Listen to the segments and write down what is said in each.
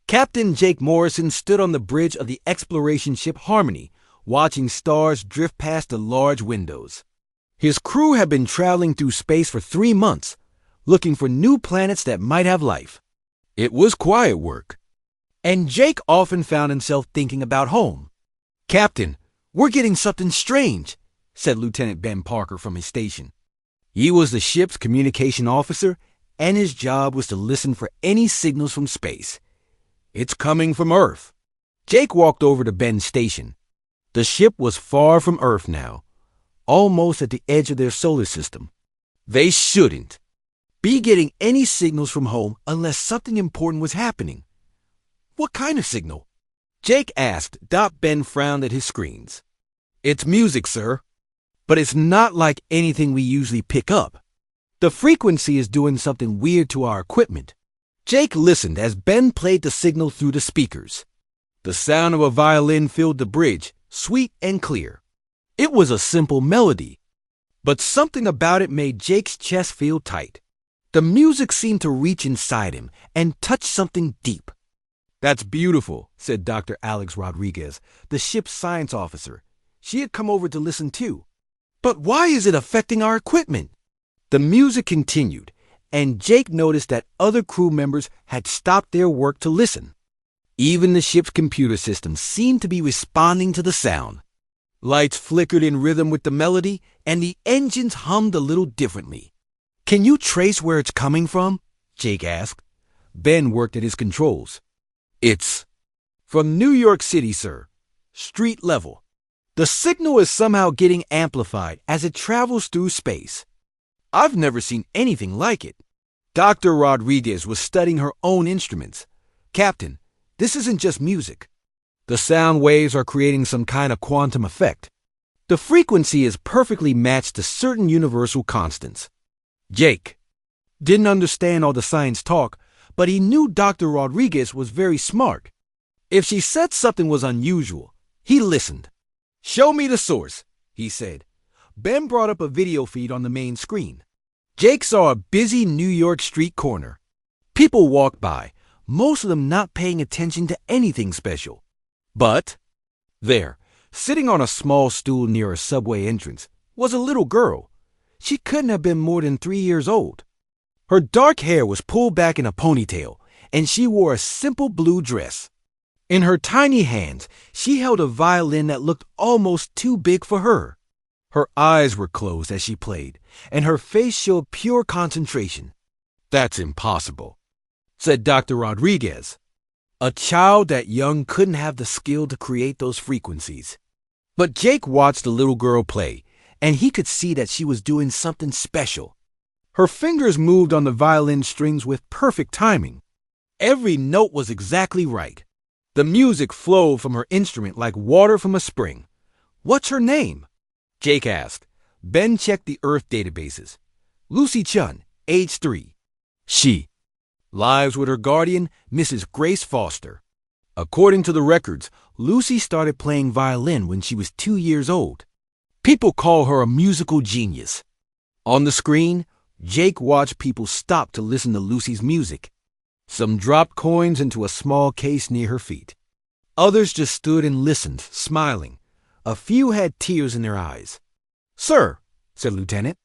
Captain Jake Morrison stood on the bridge of the exploration ship Harmony, watching stars drift past the large windows. His crew had been traveling through space for 3 months, looking for new planets that might have life. It was quiet work, and Jake often found himself thinking about home. "Captain, we're getting something strange," said Lieutenant Ben Parker from his station. He was the ship's communication officer, and his job was to listen for any signals from space. "It's coming from Earth." Jake walked over to Ben's station. The ship was far from Earth now, almost at the edge of their solar system. They shouldn't be getting any signals from home unless something important was happening. "What kind of signal?" Jake asked. Ben frowned at his screens. "It's music, sir, but it's not like anything we usually pick up. The frequency is doing something weird to our equipment." Jake listened as Ben played the signal through the speakers. The sound of a violin filled the bridge, sweet and clear. It was a simple melody, but something about it made Jake's chest feel tight. The music seemed to reach inside him and touch something deep. "That's beautiful," said Dr. Alex Rodriguez, the ship's science officer. She had come over to listen too. "But why is it affecting our equipment?" The music continued, and Jake noticed that other crew members had stopped their work to listen. Even the ship's computer system seemed to be responding to the sound. Lights flickered in rhythm with the melody, and the engines hummed a little differently. "Can you trace where it's coming from?" Jake asked. Ben worked at his controls. "It's from New York City, sir. Street level. The signal is somehow getting amplified as it travels through space. I've never seen anything like it." Dr. Rodriguez was studying her own instruments. "Captain, this isn't just music. The sound waves are creating some kind of quantum effect. The frequency is perfectly matched to certain universal constants." Jake didn't understand all the science talk, but he knew Dr. Rodriguez was very smart. If she said something was unusual, he listened. "Show me the source," he said. Ben brought up a video feed on the main screen. Jake saw a busy New York street corner. People walked by, most of them not paying attention to anything special. But there, sitting on a small stool near a subway entrance, was a little girl. She couldn't have been more than 3 years old. Her dark hair was pulled back in a ponytail, and she wore a simple blue dress. In her tiny hands, she held a violin that looked almost too big for her. Her eyes were closed as she played, and her face showed pure concentration. "That's impossible," said Dr. Rodriguez. "A child that young couldn't have the skill to create those frequencies." But Jake watched the little girl play, and he could see that she was doing something special. Her fingers moved on the violin strings with perfect timing. Every note was exactly right. The music flowed from her instrument like water from a spring. "What's her name?" Jake asked. Ben checked the Earth databases. "Lucy Chun, age 3. She lives with her guardian, Mrs. Grace Foster." According to the records, Lucy started playing violin when she was 2 years old. People call her a musical genius. On the screen, Jake watched people stop to listen to Lucy's music. Some dropped coins into a small case near her feet. Others just stood and listened, smiling. A few had tears in their eyes. "Sir," said Lieutenant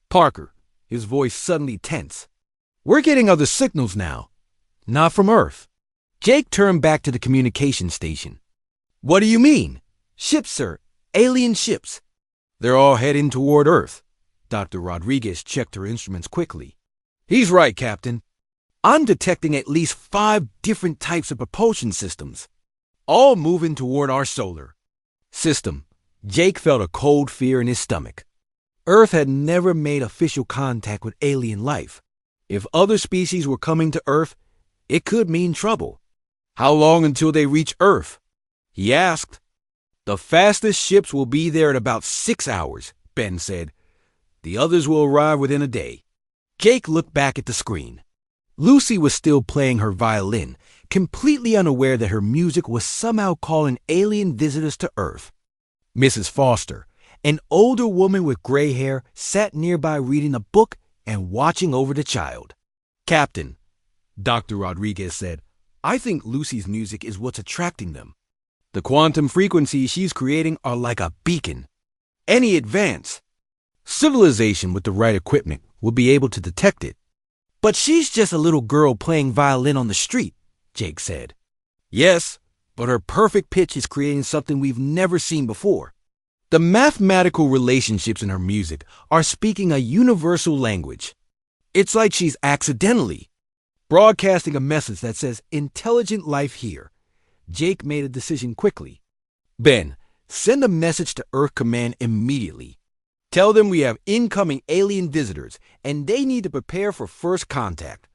Parker, his voice suddenly tense, "we're getting other signals now. Not from Earth." Jake turned back to the communication station. "What do you mean?" "Ships, sir. Alien ships." "They're all heading toward Earth." Dr. Rodriguez checked her instruments quickly. "He's right, Captain. I'm detecting at least 5 different types of propulsion systems, all moving toward our solar system." Jake felt a cold fear in his stomach. Earth had never made official contact with alien life. If other species were coming to Earth, it could mean trouble. "How long until they reach Earth?" he asked. "The fastest ships will be there in about 6 hours, Ben said. "The others will arrive within a day." Jake looked back at the screen. Lucy was still playing her violin, completely unaware that her music was somehow calling alien visitors to Earth. Mrs. Foster, an older woman with gray hair, sat nearby reading a book and watching over the child. "Captain," Dr. Rodriguez said, I think Lucy's music is what's attracting them. The quantum frequencies she's creating are like a beacon. Any advance civilization with the right equipment will be able to detect it. But she's just a little girl playing violin on the street, Jake said. Yes, but her perfect pitch is creating something we've never seen before. The mathematical relationships in her music are speaking a universal language. It's like she's accidentally broadcasting a message that says intelligent life here. Jake made a decision quickly. Ben, send a message to Earth Command immediately. Tell them we have incoming alien visitors and they need to prepare for first contact.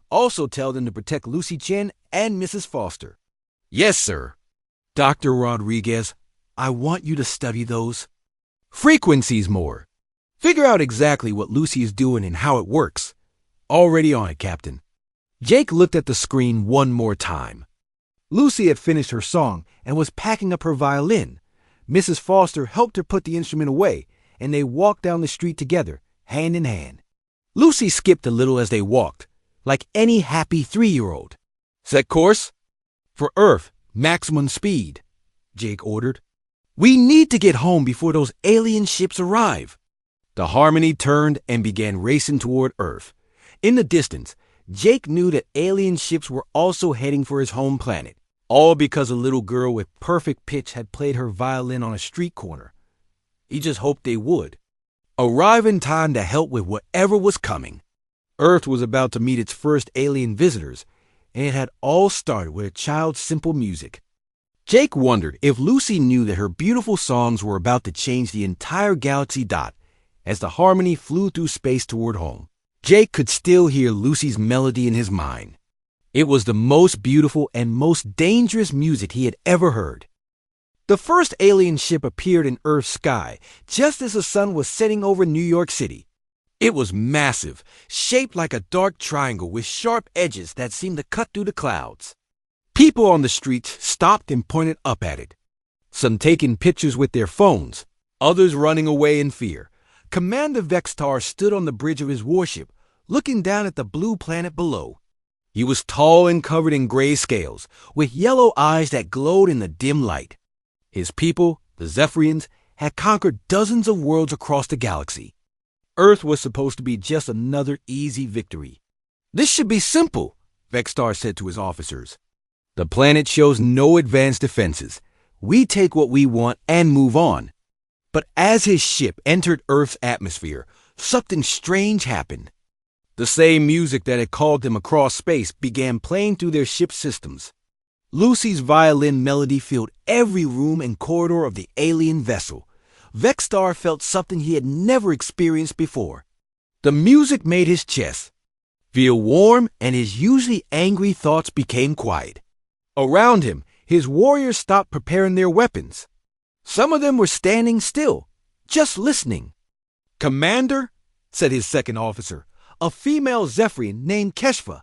Also tell them to protect Lucy Chen and Mrs. Foster. Yes, sir. Dr. Rodriguez, I want you to study those frequencies more. Figure out exactly what Lucy is doing and how it works. Already on it, Captain. Jake looked at the screen one more time. Lucy had finished her song and was packing up her violin. Mrs. Foster helped her put the instrument away, and they walked down the street together, hand in hand. Lucy skipped a little as they walked, like any happy 3-year-old. Set course? For Earth, maximum speed, Jake ordered. We need to get home before those alien ships arrive. The Harmony turned and began racing toward Earth. In the distance, Jake knew that alien ships were also heading for his home planet, all because a little girl with perfect pitch had played her violin on a street corner. He just hoped they would arrive in time to help with whatever was coming. Earth was about to meet its first alien visitors, and it had all started with a child's simple music. Jake wondered if Lucy knew that her beautiful songs were about to change the entire galaxy. As the Harmony flew through space toward home, Jake could still hear Lucy's melody in his mind. It was the most beautiful and most dangerous music he had ever heard. The first alien ship appeared in Earth's sky just as the sun was setting over New York City. It was massive, shaped like a dark triangle with sharp edges that seemed to cut through the clouds. People on the streets stopped and pointed up at it, some taking pictures with their phones, others running away in fear. Commander Vextar stood on the bridge of his warship, looking down at the blue planet below. He was tall and covered in gray scales, with yellow eyes that glowed in the dim light. His people, the Zephyrians, had conquered dozens of worlds across the galaxy. Earth was supposed to be just another easy victory. This should be simple, Vextar said to his officers. The planet shows no advanced defenses. We take what we want and move on. But as his ship entered Earth's atmosphere, something strange happened. The same music that had called them across space began playing through their ship's systems. Lucy's violin melody filled every room and corridor of the alien vessel. Vextar felt something he had never experienced before. The music made his chest feel warm, and his usually angry thoughts became quiet. Around him, his warriors stopped preparing their weapons. Some of them were standing still, just listening. Commander, said his second officer, a female Zephyrian named Keshva.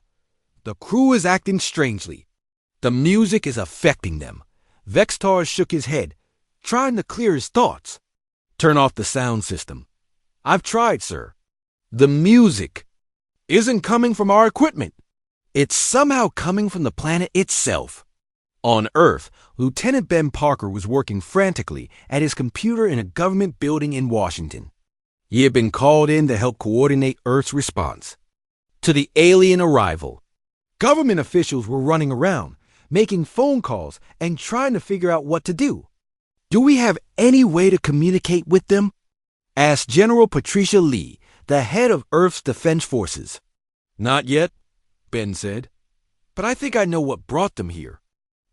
The crew is acting strangely. The music is affecting them. Vextar shook his head, trying to clear his thoughts. Turn off the sound system. I've tried, sir. The music isn't coming from our equipment. It's somehow coming from the planet itself. On Earth, Lieutenant Ben Parker was working frantically at his computer in a government building in Washington. He had been called in to help coordinate Earth's response to the alien arrival. Government officials were running around, making phone calls and trying to figure out what to do. Do we have any way to communicate with them? Asked General Patricia Lee, the head of Earth's Defense Forces. Not yet, Ben said, but I think I know what brought them here.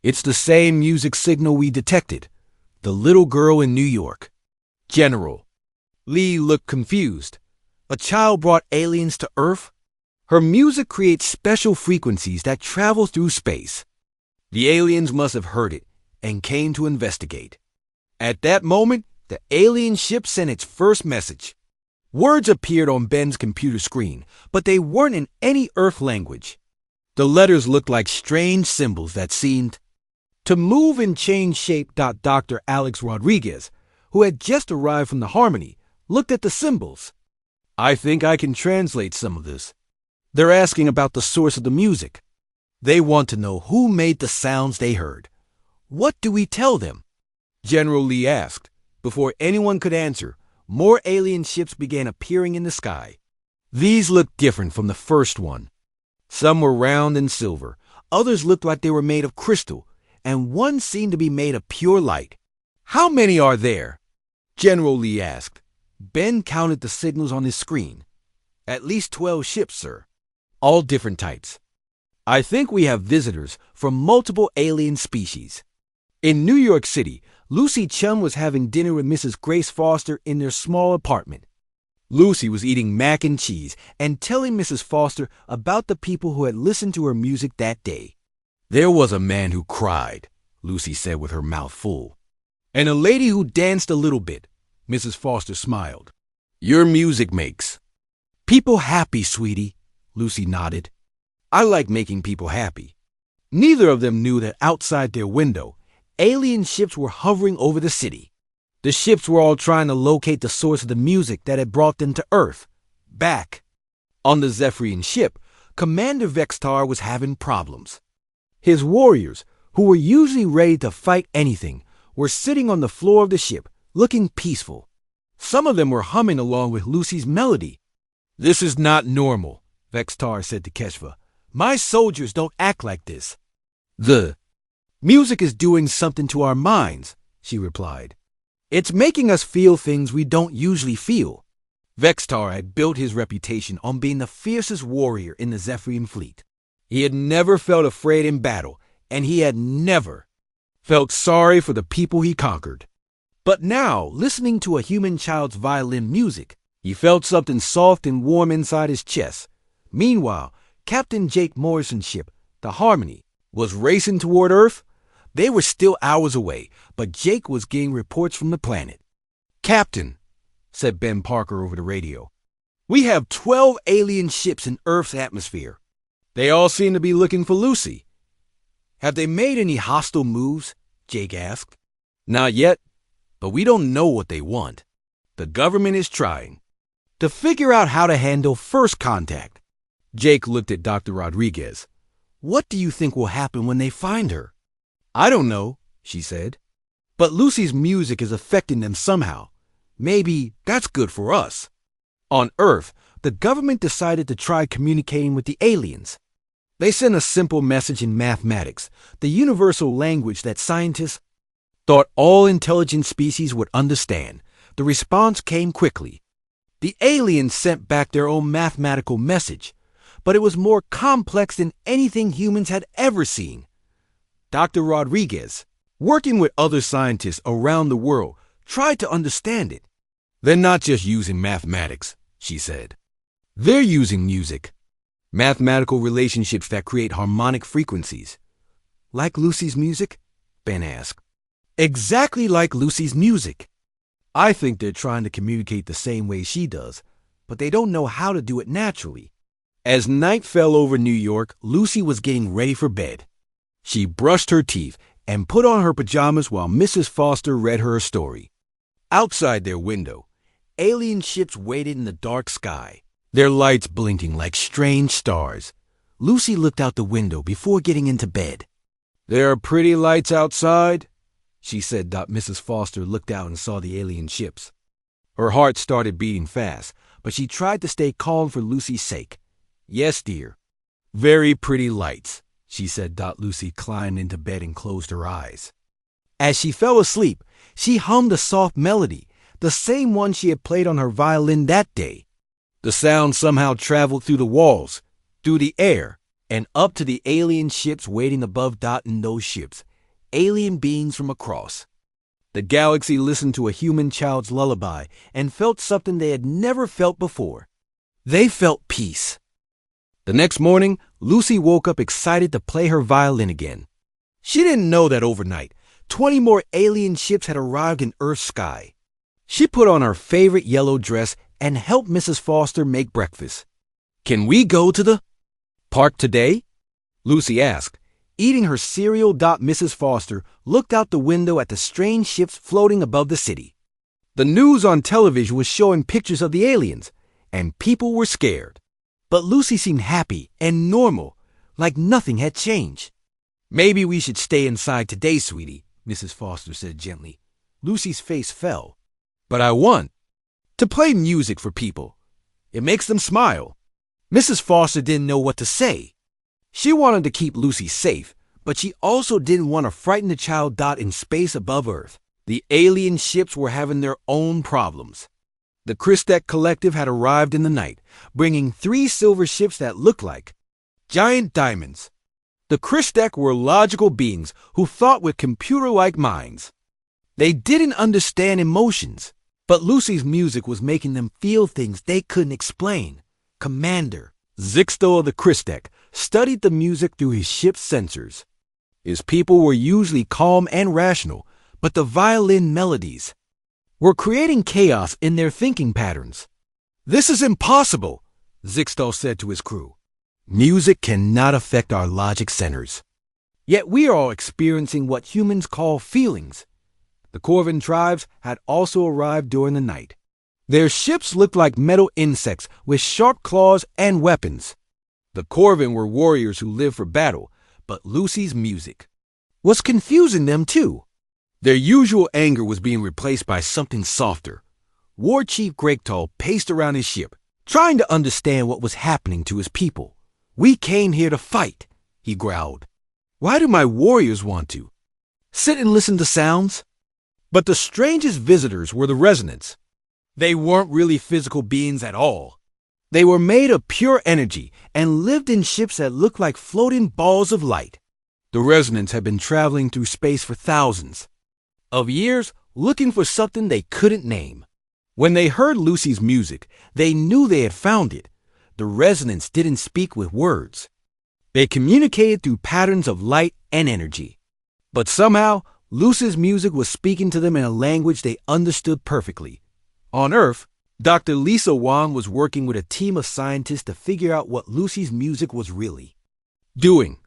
It's the same music signal we detected, the little girl in New York. General. Lee looked confused. A child brought aliens to Earth? Her music creates special frequencies that travel through space. The aliens must have heard it and came to investigate. At that moment, the alien ship sent its first message. Words appeared on Ben's computer screen, but they weren't in any Earth language. The letters looked like strange symbols that seemed to move and change shape. Dr. Alex Rodriguez, who had just arrived from the Harmony, looked at the symbols. I think I can translate some of this. They're asking about the source of the music. They want to know who made the sounds they heard. What do we tell them? General Lee asked. Before anyone could answer, more alien ships began appearing in the sky. These looked different from the first one. Some were round and silver, others looked like they were made of crystal, and one seemed to be made of pure light. How many are there? General Lee asked. Ben counted the signals on his screen. At least 12 ships, sir. All different types. I think we have visitors from multiple alien species. In New York City, Lucy Chum was having dinner with Mrs. Grace Foster in their small apartment. Lucy was eating mac and cheese and telling Mrs. Foster about the people who had listened to her music that day. There was a man who cried, Lucy said with her mouth full. And a lady who danced a little bit. Mrs. Foster smiled. Your music makes people happy, sweetie, Lucy nodded. I like making people happy. Neither of them knew that outside their window, alien ships were hovering over the city. The ships were all trying to locate the source of the music that had brought them to Earth. Back. On the Zephyrian ship, Commander Vextar was having problems. His warriors, who were usually ready to fight anything, were sitting on the floor of the ship, looking peaceful. Some of them were humming along with Lucy's melody. This is not normal, Vextar said to Keshva. My soldiers don't act like this. The music is doing something to our minds, she replied. It's making us feel things we don't usually feel. Vextar had built his reputation on being the fiercest warrior in the Zephyrian fleet. He had never felt afraid in battle, and he had never felt sorry for the people he conquered. But now, listening to a human child's violin music, he felt something soft and warm inside his chest. Meanwhile, Captain Jake Morrison's ship, the Harmony, was racing toward Earth. They were still hours away, but Jake was getting reports from the planet. Captain, said Ben Parker over the radio, we have 12 alien ships in Earth's atmosphere. They all seem to be looking for Lucy. Have they made any hostile moves? Jake asked. Not yet, but we don't know what they want. The government is trying to figure out how to handle first contact. Jake looked at Dr. Rodriguez. What do you think will happen when they find her? I don't know, she said. But Lucy's music is affecting them somehow. Maybe that's good for us. On Earth, the government decided to try communicating with the aliens. They sent a simple message in mathematics, the universal language that scientists thought all intelligent species would understand. The response came quickly. The aliens sent back their own mathematical message, but it was more complex than anything humans had ever seen. Dr. Rodriguez, working with other scientists around the world, tried to understand it. They're not just using mathematics, she said. They're using music. Mathematical relationships that create harmonic frequencies. Like Lucy's music? Ben asked. Exactly like Lucy's music. I think they're trying to communicate the same way she does, but they don't know how to do it naturally. As night fell over New York, Lucy was getting ready for bed. She brushed her teeth and put on her pajamas while Mrs. Foster read her a story. Outside their window, alien ships waited in the dark sky, their lights blinking like strange stars. Lucy looked out the window before getting into bed. There are pretty lights outside, she said. Mrs. Foster looked out and saw the alien ships. Her heart started beating fast, but she tried to stay calm for Lucy's sake. Yes, dear. Very pretty lights, she said. Lucy climbed into bed and closed her eyes. As she fell asleep, she hummed a soft melody, the same one she had played on her violin that day. The sound somehow traveled through the walls, through the air, and up to the alien ships waiting above Dot and those ships, alien beings from across. The galaxy listened to a human child's lullaby and felt something they had never felt before. They felt peace. The next morning, Lucy woke up excited to play her violin again. She didn't know that overnight, 20 more alien ships had arrived in Earth's sky. She put on her favorite yellow dress and helped Mrs. Foster make breakfast. Can we go to the park today? Lucy asked. Eating her cereal, Mrs. Foster looked out the window at the strange ships floating above the city. The news on television was showing pictures of the aliens, and people were scared. But Lucy seemed happy and normal. like nothing had changed. "Maybe we should stay inside today, sweetie," Mrs. Foster said gently. Lucy's face fell. "But I want to play music for people. It makes them smile." Mrs. Foster didn't know what to say. She wanted to keep Lucy safe, but she also didn't want to frighten the child dot in space above Earth. The alien ships were having their own problems. The Christek Collective had arrived in the night, bringing 3 silver ships that looked like giant diamonds. The Christek were logical beings who thought with computer-like minds. They didn't understand emotions, but Lucy's music was making them feel things they couldn't explain. Commander Zixto of the Christek studied the music through his ship's sensors. His people were usually calm and rational, but the violin melodies were creating chaos in their thinking patterns. "This is impossible," Zixto said to his crew. "Music cannot affect our logic centers. Yet we are all experiencing what humans call feelings." The Corvin tribes had also arrived during the night. Their ships looked like metal insects with sharp claws and weapons. The Corvin were warriors who lived for battle, but Lucy's music was confusing them too. Their usual anger was being replaced by something softer. War Chief Gregtal paced around his ship, trying to understand what was happening to his people. "We came here to fight," he growled. "Why do my warriors want to sit and listen to sounds?" But the strangest visitors were the resonants. They weren't really physical beings at all. They were made of pure energy and lived in ships that looked like floating balls of light. The resonants had been traveling through space for thousands of years, looking for something they couldn't name. When they heard Lucy's music, they knew they had found it. The resonants didn't speak with words. They communicated through patterns of light and energy. But somehow, Lucy's music was speaking to them in a language they understood perfectly. On Earth, Dr. Lisa Wang was working with a team of scientists to figure out what Lucy's music was really doing.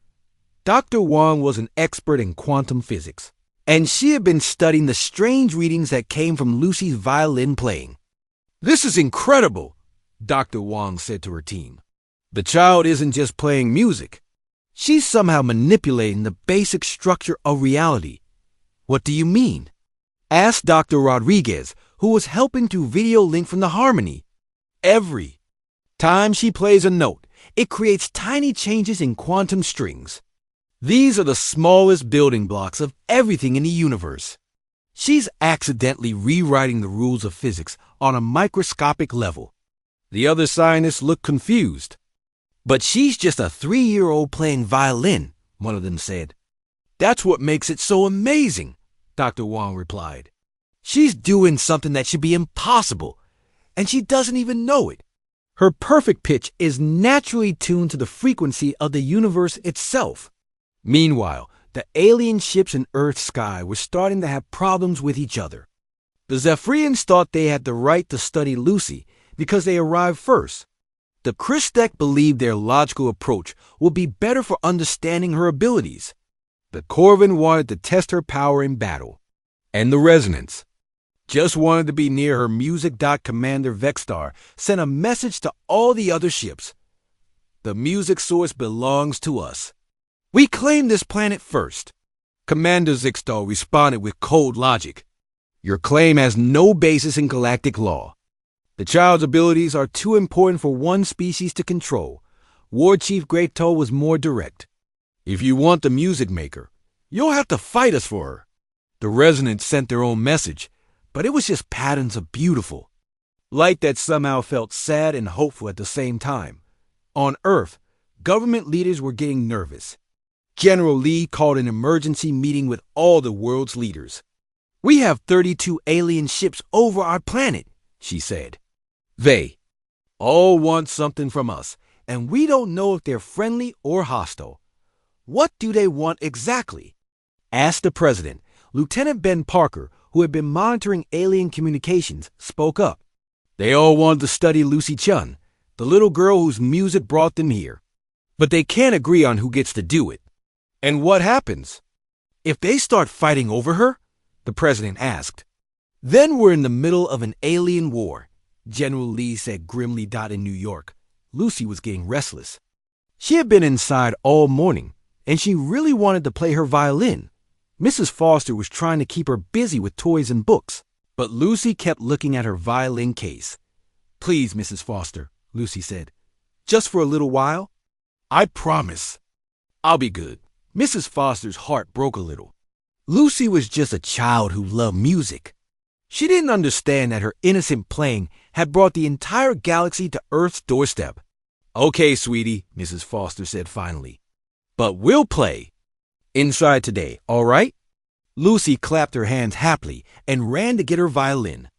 Dr. Wang was an expert in quantum physics, and she had been studying the strange readings that came from Lucy's violin playing. "This is incredible," Dr. Wang said to her team. "The child isn't just playing music. She's somehow manipulating the basic structure of reality." "What do you mean?" asked Dr. Rodriguez, who was helping to video link from the harmony. "Every time she plays a note, it creates tiny changes in quantum strings. These are the smallest building blocks of everything in the universe. She's accidentally rewriting the rules of physics on a microscopic level." The other scientists looked confused. "But she's just a 3-year-old playing violin," one of them said. "That's what makes it so amazing," Dr. Wang replied. "She's doing something that should be impossible, and she doesn't even know it. Her perfect pitch is naturally tuned to the frequency of the universe itself." Meanwhile, the alien ships in Earth's sky were starting to have problems with each other. The Zephyrians thought they had the right to study Lucy because they arrived first. The Christek believed their logical approach would be better for understanding her abilities. The Corvin wanted to test her power in battle. And the Resonance just wanted to be near her music. Commander Vexstar sent a message to all the other ships. "The music source belongs to us. We claim this planet first." Commander Zixto responded with cold logic. "Your claim has no basis in galactic law. The child's abilities are too important for one species to control." War Chief Greato was more direct. "If you want the music maker, you'll have to fight us for her." The Resonants sent their own message, but it was just patterns of beautiful light that somehow felt sad and hopeful at the same time. On Earth, government leaders were getting nervous. General Lee called an emergency meeting with all the world's leaders. "We have 32 alien ships over our planet," she said. "They all want something from us, and we don't know if they're friendly or hostile." "What do they want exactly?" asked the president. Lieutenant Ben Parker, who had been monitoring alien communications, spoke up. "They all want to study Lucy Chun, the little girl whose music brought them here. But they can't agree on who gets to do it." "And what happens if they start fighting over her?" the president asked. "Then we're in the middle of an alien war," General Lee said grimly. In New York, Lucy was getting restless. She had been inside all morning, and she really wanted to play her violin. Mrs. Foster was trying to keep her busy with toys and books, but Lucy kept looking at her violin case. "Please, Mrs. Foster," Lucy said, "just for a little while. I promise. I'll be good." Mrs. Foster's heart broke a little. Lucy was just a child who loved music. She didn't understand that her innocent playing had brought the entire galaxy to Earth's doorstep. "Okay, sweetie," Mrs. Foster said finally. "But we'll play inside today, all right?" Lucy clapped her hands happily and ran to get her violin.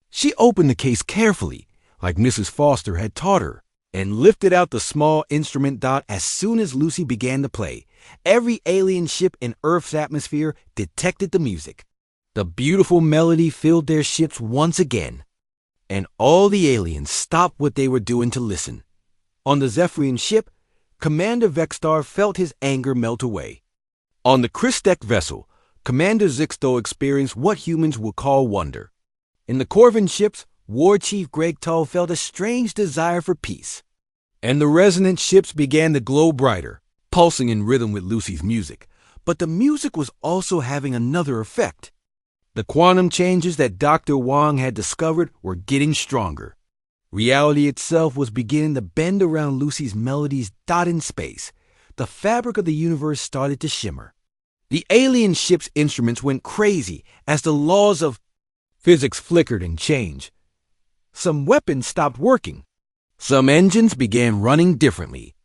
She opened the case carefully, like Mrs. Foster had taught her, and lifted out the small instrument dot. As soon as Lucy began to play, every alien ship in Earth's atmosphere detected the music. The beautiful melody filled their ships once again, and all the aliens stopped what they were doing to listen. On the Zephyrian ship, Commander Vexstar felt his anger melt away. On the Christek vessel, Commander Zixto experienced what humans would call wonder. In the Corvin ships, War Chief Greg Tull felt a strange desire for peace. And the resonant ships began to glow brighter, pulsing in rhythm with Lucy's music. But the music was also having another effect. The quantum changes that Dr. Wong had discovered were getting stronger. Reality itself was beginning to bend around Lucy's melodies. In space, the fabric of the universe started to shimmer. The alien ship's instruments went crazy as the laws of physics flickered and changed. Some weapons stopped working. Some engines began running differently.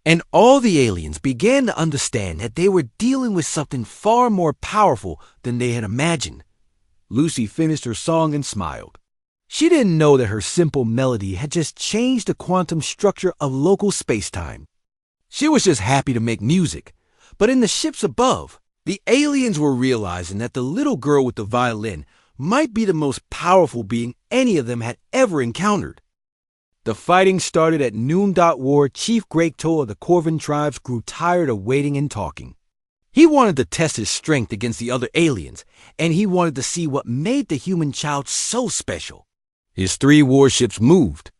And all the aliens began to understand that they were dealing with something far more powerful than they had imagined. Lucy finished her song and smiled. She didn't know that her simple melody had just changed the quantum structure of local space-time. She was just happy to make music. But in the ships above, the aliens were realizing that the little girl with the violin might be the most powerful being any of them had ever encountered. The fighting started at noon. War Chief Greg Tull of the Corvin tribes grew tired of waiting and talking. He wanted to test his strength against the other aliens, and he wanted to see what made the human child so special. His 3 warships moved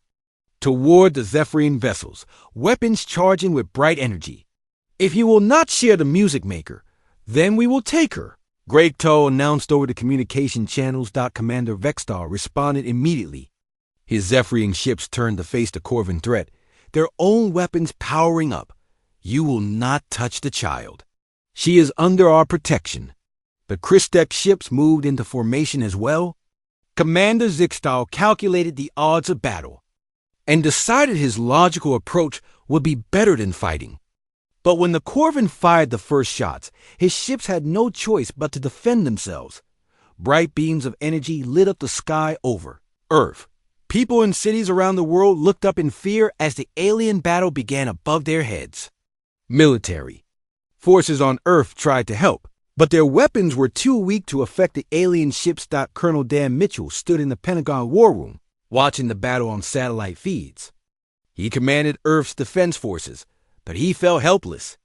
toward the Zephyrian vessels, weapons charging with bright energy. "If you will not share the music maker, then we will take her," Greg Tull announced over the communication channels. Commander Vexstar responded immediately. His Zephyrian ships turned to face the Corvin threat, their own weapons powering up. "You will not touch the child. She is under our protection." The Christek ships moved into formation as well. Commander Zixtal calculated the odds of battle and decided his logical approach would be better than fighting. But when the Corvin fired the first shots, his ships had no choice but to defend themselves. Bright beams of energy lit up the sky over Earth. People in cities around the world looked up in fear as the alien battle began above their heads. Military forces on Earth tried to help, but their weapons were too weak to affect the alien ships. Colonel Dan Mitchell stood in the Pentagon War Room, watching the battle on satellite feeds. He commanded Earth's defense forces, but he felt helpless.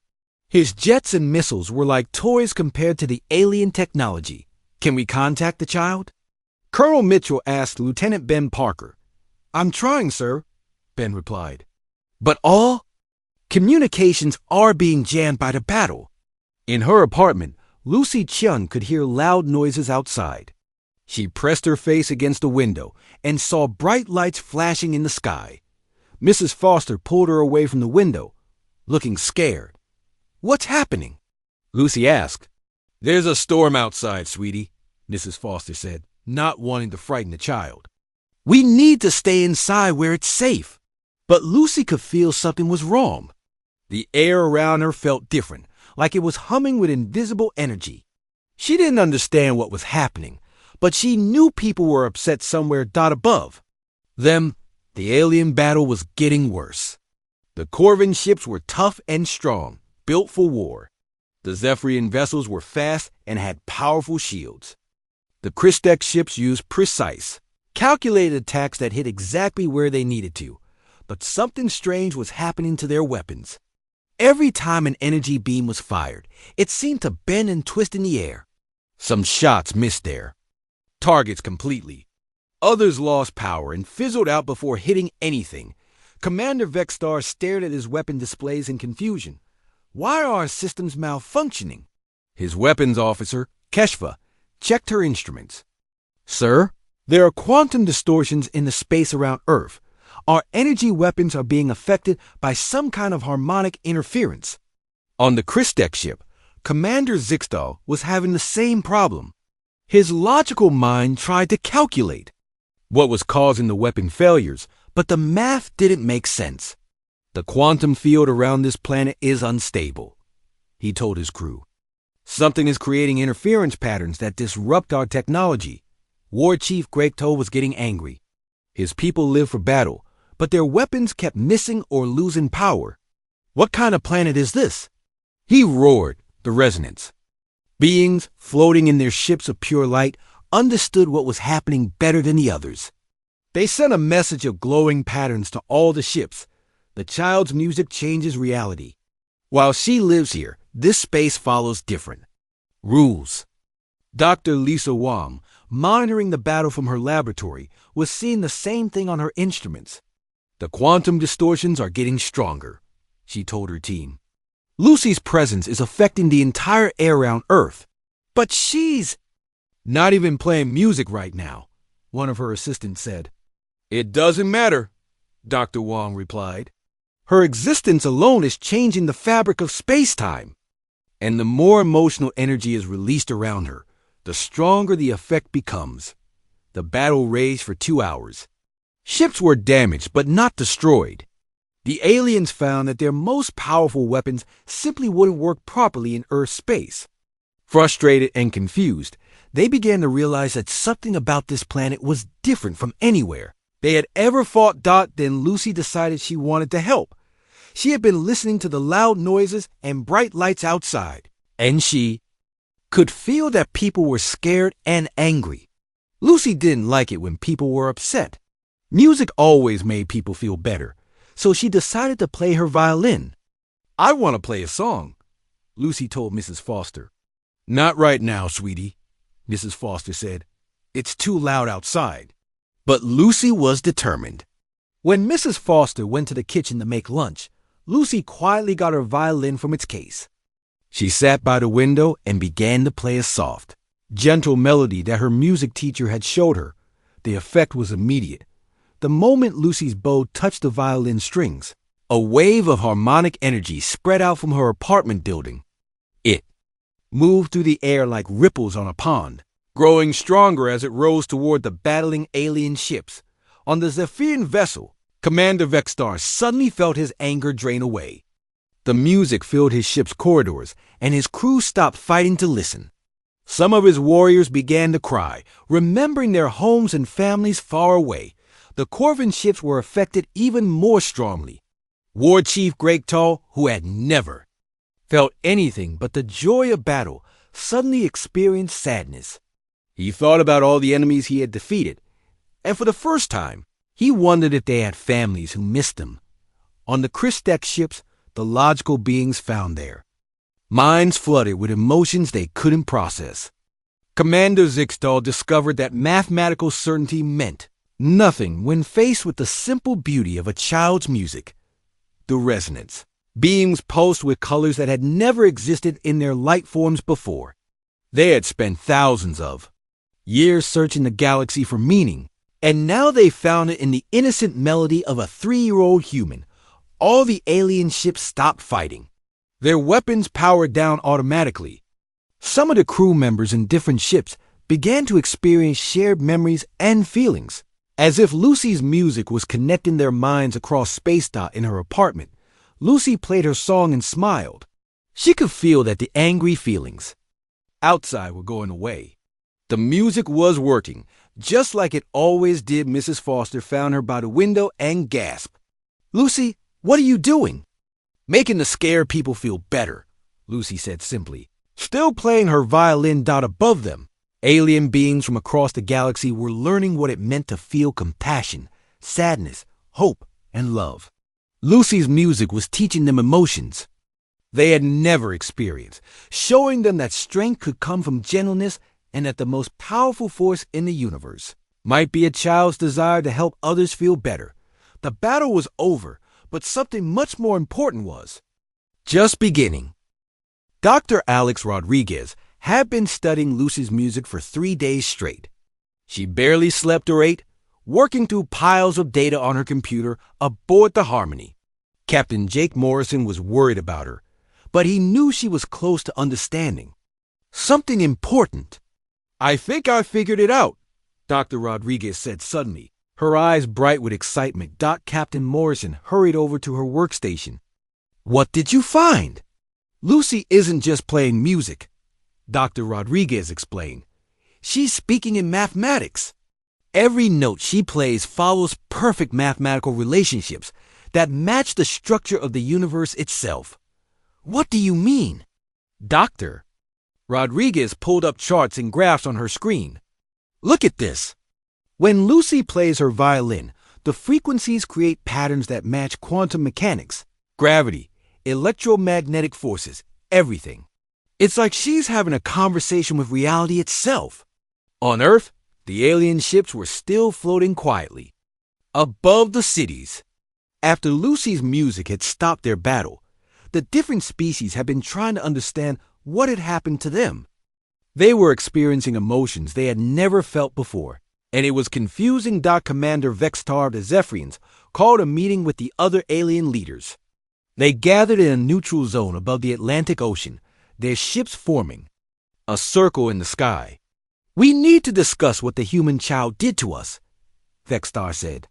His jets and missiles were like toys compared to the alien technology. "Can we contact the child?" Colonel Mitchell asked Lieutenant Ben Parker. "I'm trying, sir," Ben replied. But all communications are being jammed by the battle. In her apartment, Lucy Chun could hear loud noises outside. She pressed her face against the window and saw bright lights flashing in the sky. Mrs. Foster pulled her away from the window, looking scared. "What's happening?" Lucy asked. "There's a storm outside, sweetie," Mrs. Foster said, not wanting to frighten the child. "We need to stay inside where it's safe." But Lucy could feel something was wrong. The air around her felt different, like it was humming with invisible energy. She didn't understand what was happening, but she knew people were upset somewhere above them. The alien battle was getting worse. The Corvin ships were tough and strong, built for war. The Zephyrian vessels were fast and had powerful shields. The Christek ships used precise, calculated attacks that hit exactly where they needed to, but something strange was happening to their weapons. Every time an energy beam was fired, it seemed to bend and twist in the air. Some shots missed their targets completely. Others lost power and fizzled out before hitting anything. Commander Vexstar stared at his weapon displays in confusion. Why are our systems malfunctioning? His weapons officer, Keshva, checked her instruments. Sir, there are quantum distortions in the space around Earth. Our energy weapons are being affected by some kind of harmonic interference. On the Christek ship, Commander Zixtal was having the same problem. His logical mind tried to calculate what was causing the weapon failures, but the math didn't make sense. The quantum field around this planet is unstable, he told his crew. Something is creating interference patterns that disrupt our technology. War Chief Gregto was getting angry. His people lived for battle, but their weapons kept missing or losing power. What kind of planet is this? He roared, the resonance. Beings floating in their ships of pure light understood what was happening better than the others. They sent a message of glowing patterns to all the ships. The child's music changes reality. While she lives here, this space follows different rules. Dr. Lisa Wang, monitoring the battle from her laboratory, was seeing the same thing on her instruments. The quantum distortions are getting stronger, she told her team. Lucy's presence is affecting the entire air around Earth. But she's not even playing music right now, one of her assistants said. It doesn't matter, Dr. Wang replied. Her existence alone is changing the fabric of space-time. And the more emotional energy is released around her, the stronger the effect becomes. The battle raged for 2 hours. Ships were damaged but not destroyed. The aliens found that their most powerful weapons simply wouldn't work properly in Earth's space. Frustrated and confused, they began to realize that something about this planet was different from anywhere they had ever fought. Then Lucy decided she wanted to help. She had been listening to the loud noises and bright lights outside, and she could feel that people were scared and angry. Lucy didn't like it when people were upset. Music always made people feel better, so she decided to play her violin. I want to play a song, Lucy told Mrs. Foster. Not right now, sweetie, Mrs. Foster said. It's too loud outside. But Lucy was determined. When Mrs. Foster went to the kitchen to make lunch, Lucy quietly got her violin from its case. She sat by the window and began to play a soft, gentle melody that her music teacher had showed her. The effect was immediate. The moment Lucy's bow touched the violin strings, a wave of harmonic energy spread out from her apartment building. It moved through the air like ripples on a pond, growing stronger as it rose toward the battling alien ships. On the Zephyrian vessel, Commander Vexstar suddenly felt his anger drain away. The music filled his ship's corridors, and his crew stopped fighting to listen. Some of his warriors began to cry, remembering their homes and families far away. The Corvin ships were affected even more strongly. War Chief Gregtal, who had never felt anything but the joy of battle, suddenly experienced sadness. He thought about all the enemies he had defeated, and for the first time, he wondered if they had families who missed them. On the Christek ships, the logical beings found there, minds flooded with emotions they couldn't process. Commander Zixtal discovered that mathematical certainty meant nothing when faced with the simple beauty of a child's music. The resonance. Beings pulsed with colors that had never existed in their light forms before. They had spent thousands of years searching the galaxy for meaning, and now they found it in the innocent melody of a 3-year-old human. All the alien ships stopped fighting. Their weapons powered down automatically. Some of the crew members in different ships began to experience shared memories and feelings, as if Lucy's music was connecting their minds across space. In her apartment, Lucy played her song and smiled. She could feel that the angry feelings outside were going away. The music was working, just like it always did. Mrs. Foster found her by the window and gasped. Lucy, what are you doing? Making the scared people feel better, Lucy said simply, still playing her violin. Above them, alien beings from across the galaxy were learning what it meant to feel compassion, sadness, hope, and love. Lucy's music was teaching them emotions they had never experienced, showing them that strength could come from gentleness and that the most powerful force in the universe might be a child's desire to help others feel better. The battle was over, but something much more important was just beginning. Dr. Alex Rodriguez had been studying Lucy's music for 3 days straight. She barely slept or ate, working through piles of data on her computer aboard the Harmony. Captain Jake Morrison was worried about her, but he knew she was close to understanding something important. "I think I figured it out," Dr. Rodriguez said suddenly, her eyes bright with excitement. Captain Morrison hurried over to her workstation. "What did you find?" "Lucy isn't just playing music," Dr. Rodriguez explained. "She's speaking in mathematics. Every note she plays follows perfect mathematical relationships that match the structure of the universe itself." "What do you mean?" "Doctor." Rodriguez pulled up charts and graphs on her screen. "Look at this. When Lucy plays her violin, the frequencies create patterns that match quantum mechanics, gravity, electromagnetic forces, everything. It's like she's having a conversation with reality itself." On Earth, the alien ships were still floating quietly above the cities. After Lucy's music had stopped their battle, the different species had been trying to understand what had happened to them. They were experiencing emotions they had never felt before, and it was confusing. Commander Vextar of the Zephyrians called a meeting with the other alien leaders. They gathered in a neutral zone above the Atlantic Ocean, their ships forming a circle in the sky. "We need to discuss what the human child did to us," Vextar said.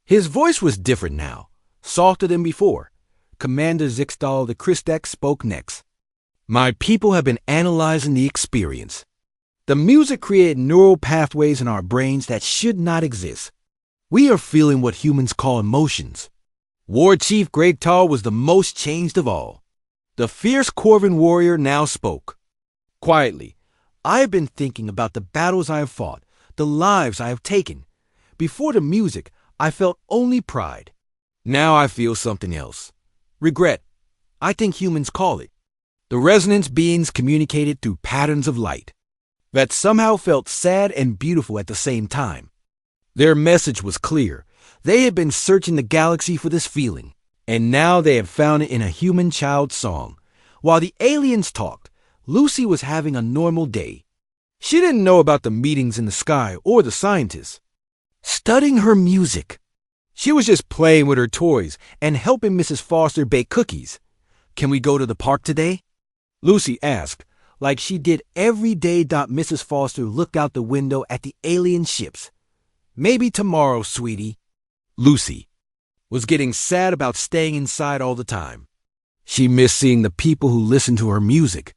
His voice was different now, softer than before. Commander Zixtal the Christek spoke next. "My people have been analyzing the experience. The music created neural pathways in our brains that should not exist. We are feeling what humans call emotions. War Chief Greg Tar was the most changed of all." The fierce Corvin warrior now spoke. "Quietly, I have been thinking about the battles I have fought, the lives I have taken. Before the music, I felt only pride. Now I feel something else. Regret. I think humans call it. The resonance beings communicated through patterns of light that somehow felt sad and beautiful at the same time. Their message was clear. They had been searching the galaxy for this feeling, and now they had found it in a human child's song. While the aliens talked, Lucy was having a normal day. She didn't know about the meetings in the sky or the scientists. Studying her music. She was just playing with her toys and helping Mrs. Foster bake cookies. "Can we go to the park today?" Lucy asked, like she did every day. Mrs. Foster looked out the window at the alien ships. "Maybe tomorrow, sweetie." Lucy was getting sad about staying inside all the time. She missed seeing the people who listened to her music.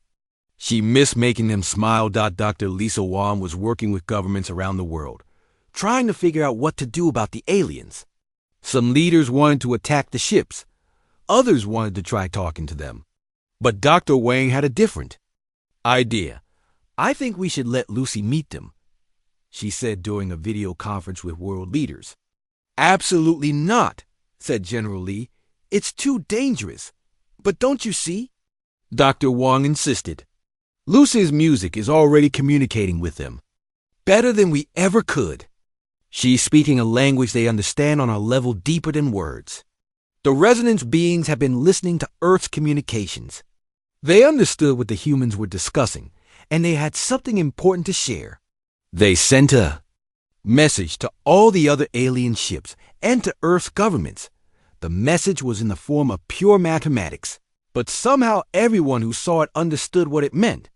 She missed making them smile. Dr. Lisa Wan was working with governments around the world, trying to figure out what to do about the aliens. Some leaders wanted to attack the ships. Others wanted to try talking to them. But Dr. Wang had a different idea. "I think we should let Lucy meet them," she said during a video conference with world leaders. "Absolutely not," said General Lee. "It's too dangerous." "But don't you see?" Dr. Wang insisted. "Lucy's music is already communicating with them. Better than we ever could. She's speaking a language they understand on a level deeper than words. The resonance beings have been listening to Earth's communications. They understood what the humans were discussing, and they had something important to share. They sent a message to all the other alien ships and to Earth's governments. The message was in the form of pure mathematics, but somehow everyone who saw it understood what it meant.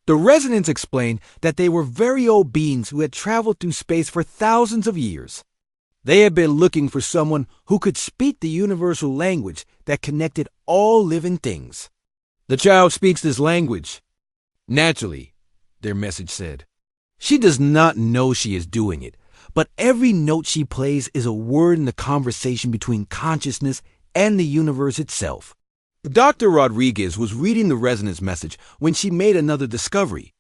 The resonance explained that they were very old beings who had traveled through space for thousands of years. They had been looking for someone who could speak the universal language that connected all living things. The child speaks this language naturally, their message said. She does not know she is doing it, but every note she plays is a word in the conversation between consciousness and the universe itself. Dr. Rodriguez was reading the resonance message when she made another discovery.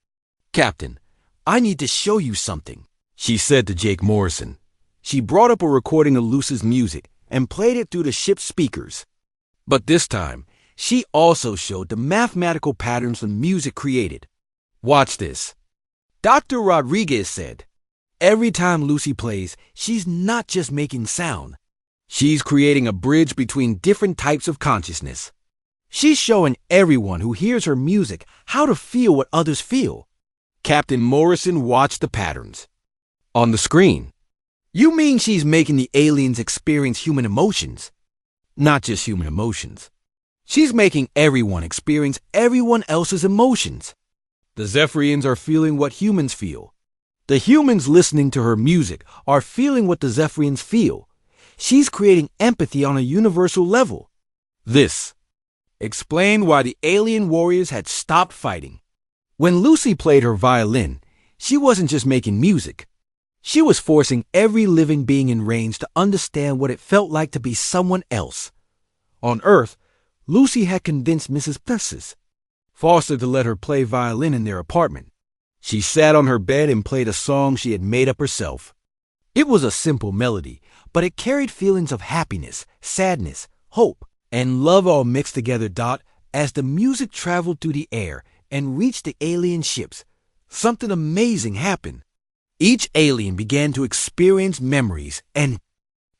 "Captain, I need to show you something," she said to Jake Morrison. She brought up a recording of Lucy's music and played it through the ship's speakers. But this time, she also showed the mathematical patterns the music created. "Watch this." Dr. Rodriguez said, "Every time Lucy plays, she's not just making sound. She's creating a bridge between different types of consciousness. She's showing everyone who hears her music how to feel what others feel. Captain Morrison watched the patterns on the screen. You mean she's making the aliens experience human emotions? Not just human emotions. She's making everyone experience everyone else's emotions. The Zephyrians are feeling what humans feel. The humans listening to her music are feeling what the Zephyrians feel. She's creating empathy on a universal level. This explained why the alien warriors had stopped fighting. When Lucy played her violin, she wasn't just making music. She was forcing every living being in range to understand what it felt like to be someone else. On Earth, Lucy had convinced Mrs. Foster to let her play violin in their apartment. She sat on her bed and played a song she had made up herself. It was a simple melody, but it carried feelings of happiness, sadness, hope, and love all mixed together. As the music traveled through the air and reached the alien ships, something amazing happened. Each alien began to experience memories and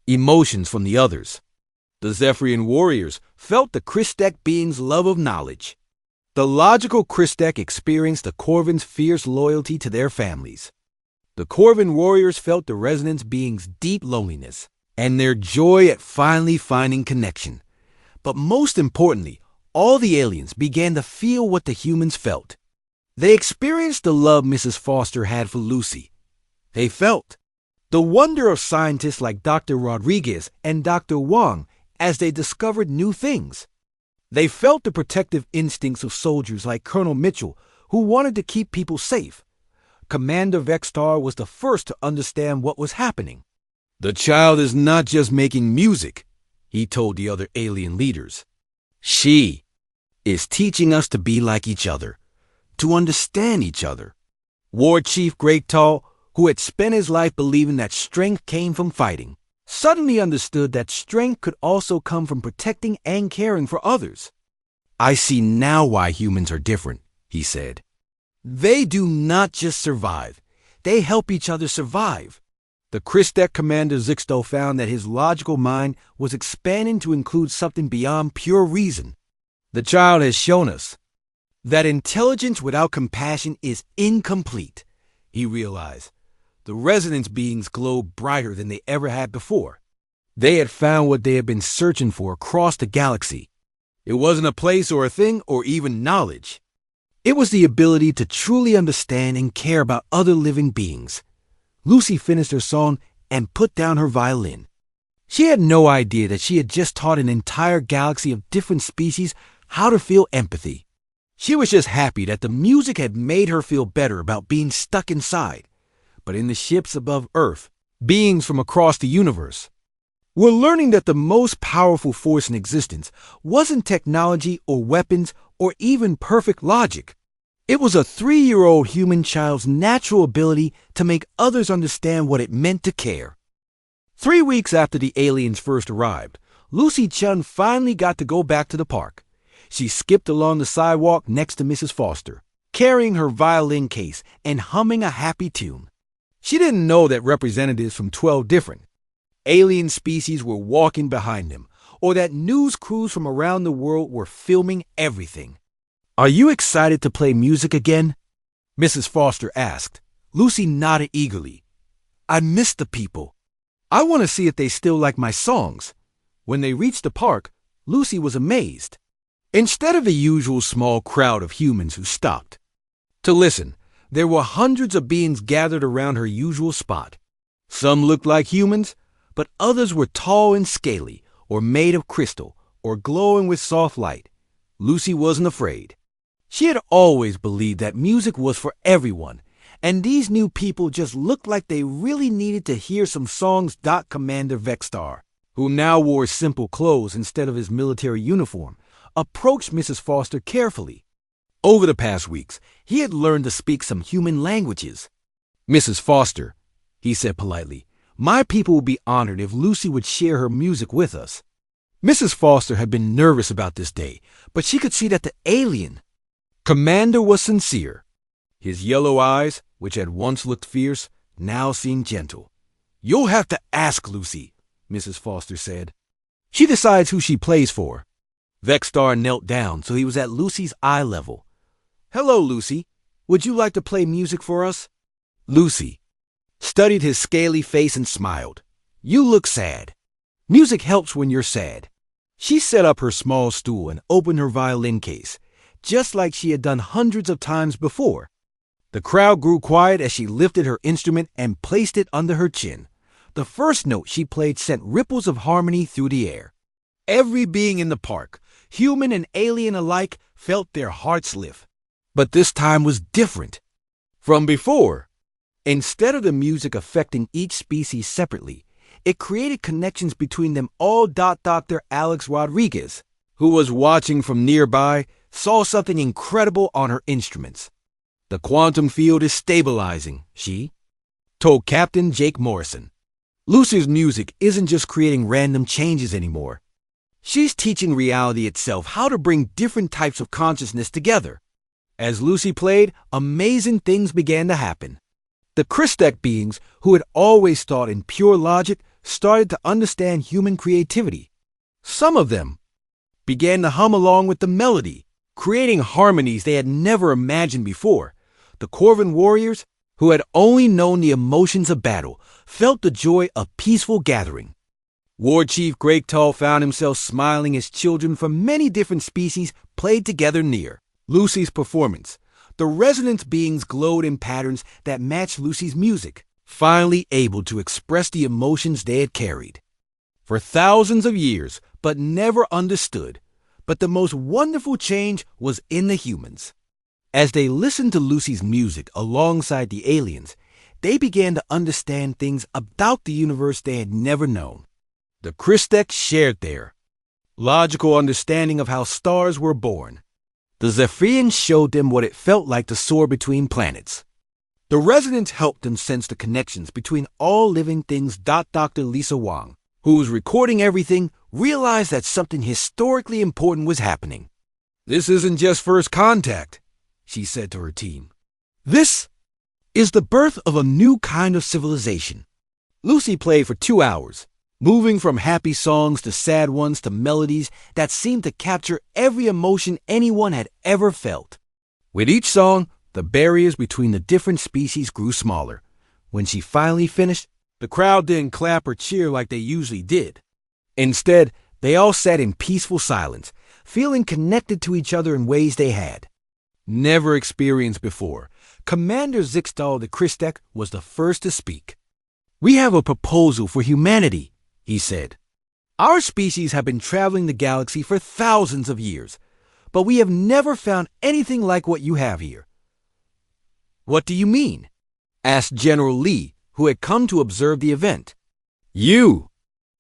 emotions from the others. The Zephyrian warriors felt the Christek beings' love of knowledge. The logical Christek experienced the Corvin's fierce loyalty to their families. The Corvin warriors felt the Resonance beings' deep loneliness and their joy at finally finding connection. But most importantly, all the aliens began to feel what the humans felt. They experienced the love Mrs. Foster had for Lucy. They felt the wonder of scientists like Dr. Rodriguez and Dr. Wang as they discovered new things. They felt the protective instincts of soldiers like Colonel Mitchell, who wanted to keep people safe. Commander Vextar was the first to understand what was happening. The child is not just making music, he told the other alien leaders. She is teaching us to be like each other, to understand each other. War Chief Greatal, who had spent his life believing that strength came from fighting, suddenly understood that strength could also come from protecting and caring for others. I see now why humans are different, he said. They do not just survive, they help each other survive. The Christek commander Zixto found that his logical mind was expanding to include something beyond pure reason. The child has shown us that intelligence without compassion is incomplete, he realized. The Resonance beings glowed brighter than they ever had before. They had found what they had been searching for across the galaxy. It wasn't a place or a thing or even knowledge. It was the ability to truly understand and care about other living beings. Lucy finished her song and put down her violin. She had no idea that she had just taught an entire galaxy of different species how to feel empathy. She was just happy that the music had made her feel better about being stuck inside. But in the ships above Earth, beings from across the universe were learning that the most powerful force in existence wasn't technology or weapons or even perfect logic. It was a 3-year-old human child's natural ability to make others understand what it meant to care. 3 weeks after the aliens first arrived, Lucy Chun finally got to go back to the park. She skipped along the sidewalk next to Mrs. Foster, carrying her violin case and humming a happy tune. She didn't know that representatives from 12 different alien species were walking behind them, or that news crews from around the world were filming everything. Are you excited to play music again? Mrs. Foster asked. Lucy nodded eagerly. I miss the people. I want to see if they still like my songs. When they reached the park, Lucy was amazed. Instead of the usual small crowd of humans who stopped to listen, there were hundreds of beings gathered around her usual spot. Some looked like humans, but others were tall and scaly, or made of crystal, or glowing with soft light. Lucy wasn't afraid. She had always believed that music was for everyone, and these new people just looked like they really needed to hear some songs. Commander Vextar, who now wore simple clothes instead of his military uniform, approached Mrs. Foster carefully. Over the past weeks, he had learned to speak some human languages. Mrs. Foster, he said politely, my people would be honored if Lucy would share her music with us. Mrs. Foster had been nervous about this day, but she could see that the alien commander was sincere. His yellow eyes, which had once looked fierce, now seemed gentle. You'll have to ask Lucy, Mrs. Foster said. She decides who she plays for. Vexstar knelt down so he was at Lucy's eye level. Hello, Lucy. Would you like to play music for us? Lucy studied his scaly face and smiled. You look sad. Music helps when you're sad. She set up her small stool and opened her violin case, just like she had done hundreds of times before. The crowd grew quiet as she lifted her instrument and placed it under her chin. The first note she played sent ripples of harmony through the air. Every being in the park, human and alien alike, felt their hearts lift. But this time was different from before. Instead of the music affecting each species separately, it created connections between them all. Dr. Alex Rodriguez, who was watching from nearby, saw something incredible on her instruments. The quantum field is stabilizing, she told Captain Jake Morrison. Lucy's music isn't just creating random changes anymore. She's teaching reality itself how to bring different types of consciousness together. As Lucy played, amazing things began to happen. The Christek beings, who had always thought in pure logic, started to understand human creativity. Some of them began to hum along with the melody, creating harmonies they had never imagined before. The Corvin warriors, who had only known the emotions of battle, felt the joy of peaceful gathering. War Chief Greaktall found himself smiling as children from many different species played together near Lucy's performance. The resonance beings glowed in patterns that matched Lucy's music, finally able to express the emotions they had carried for thousands of years, but never understood. But the most wonderful change was in the humans. As they listened to Lucy's music alongside the aliens, they began to understand things about the universe they had never known. The Christek shared their logical understanding of how stars were born. The Zephyrians showed them what it felt like to soar between planets. The resonance helped them sense the connections between all living things. Dr. Lisa Wang, who was recording everything, realized that something historically important was happening. This isn't just first contact, she said to her team. This is the birth of a new kind of civilization. Lucy played for 2 hours, moving from happy songs to sad ones to melodies that seemed to capture every emotion anyone had ever felt. With each song, the barriers between the different species grew smaller. When she finally finished, the crowd didn't clap or cheer like they usually did. Instead, they all sat in peaceful silence, feeling connected to each other in ways they had never experienced before. Commander Zixtal the Christek was the first to speak. We have a proposal for humanity, he said. Our species have been traveling the galaxy for thousands of years, but we have never found anything like what you have here. What do you mean? Asked General Lee, who had come to observe the event. You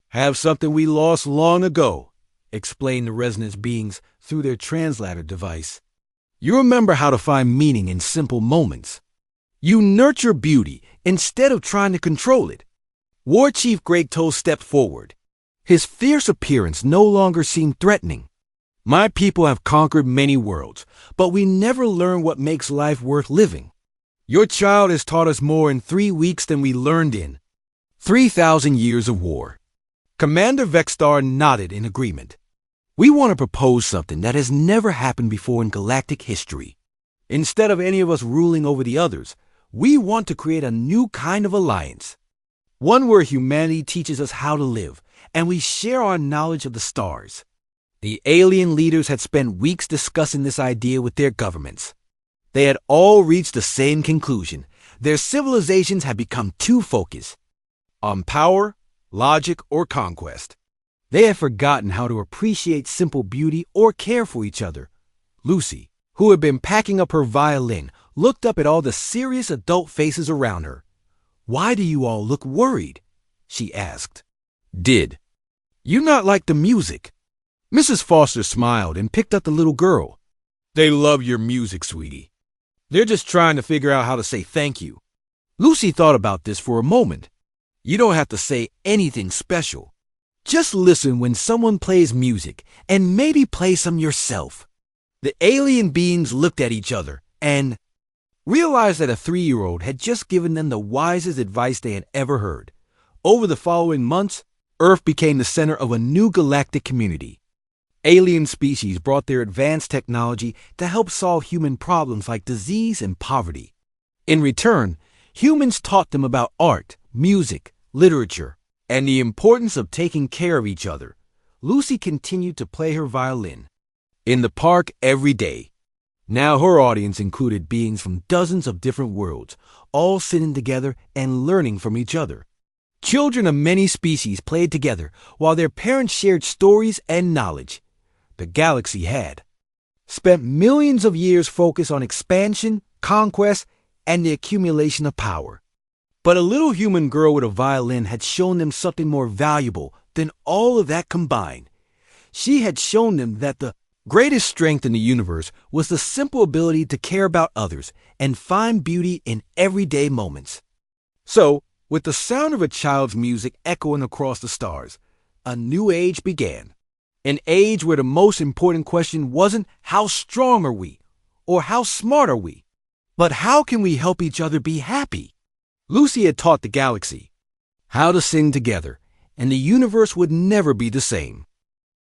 have something we lost long ago, explained the resonance beings through their translator device. You remember how to find meaning in simple moments. You nurture beauty instead of trying to control it. War Chief Greaktall stepped forward. His fierce appearance no longer seemed threatening. My people have conquered many worlds, but we never learn what makes life worth living. Your child has taught us more in 3 weeks than we learned in 3,000 years of war. Commander Vexstar nodded in agreement. We want to propose something that has never happened before in galactic history. Instead of any of us ruling over the others, we want to create a new kind of alliance. One where humanity teaches us how to live, and we share our knowledge of the stars. The alien leaders had spent weeks discussing this idea with their governments. They had all reached the same conclusion. Their civilizations had become too focused on power, logic, or conquest. They had forgotten how to appreciate simple beauty or care for each other. Lucy, who had been packing up her violin, looked up at all the serious adult faces around her. Why do you all look worried? She asked. Did you not like the music? Mrs. Foster smiled and picked up the little girl. They love your music, sweetie. They're just trying to figure out how to say thank you. Lucy thought about this for a moment. You don't have to say anything special. Just listen when someone plays music and maybe play some yourself. The alien beings looked at each other and realized that a 3-year-old had just given them the wisest advice they had ever heard. Over the following months, Earth became the center of a new galactic community. Alien species brought their advanced technology to help solve human problems like disease and poverty. In return, humans taught them about art, music, literature, and the importance of taking care of each other. Lucy continued to play her violin in the park every day. Now her audience included beings from dozens of different worlds, all sitting together and learning from each other. Children of many species played together while their parents shared stories and knowledge. The galaxy had spent millions of years focused on expansion, conquest, and the accumulation of power. But a little human girl with a violin had shown them something more valuable than all of that combined. She had shown them that the greatest strength in the universe was the simple ability to care about others and find beauty in everyday moments. So, with the sound of a child's music echoing across the stars, a new age began. An age where the most important question wasn't how strong are we or how smart are we, but how can we help each other be happy? Lucy had taught the galaxy how to sing together, and the universe would never be the same.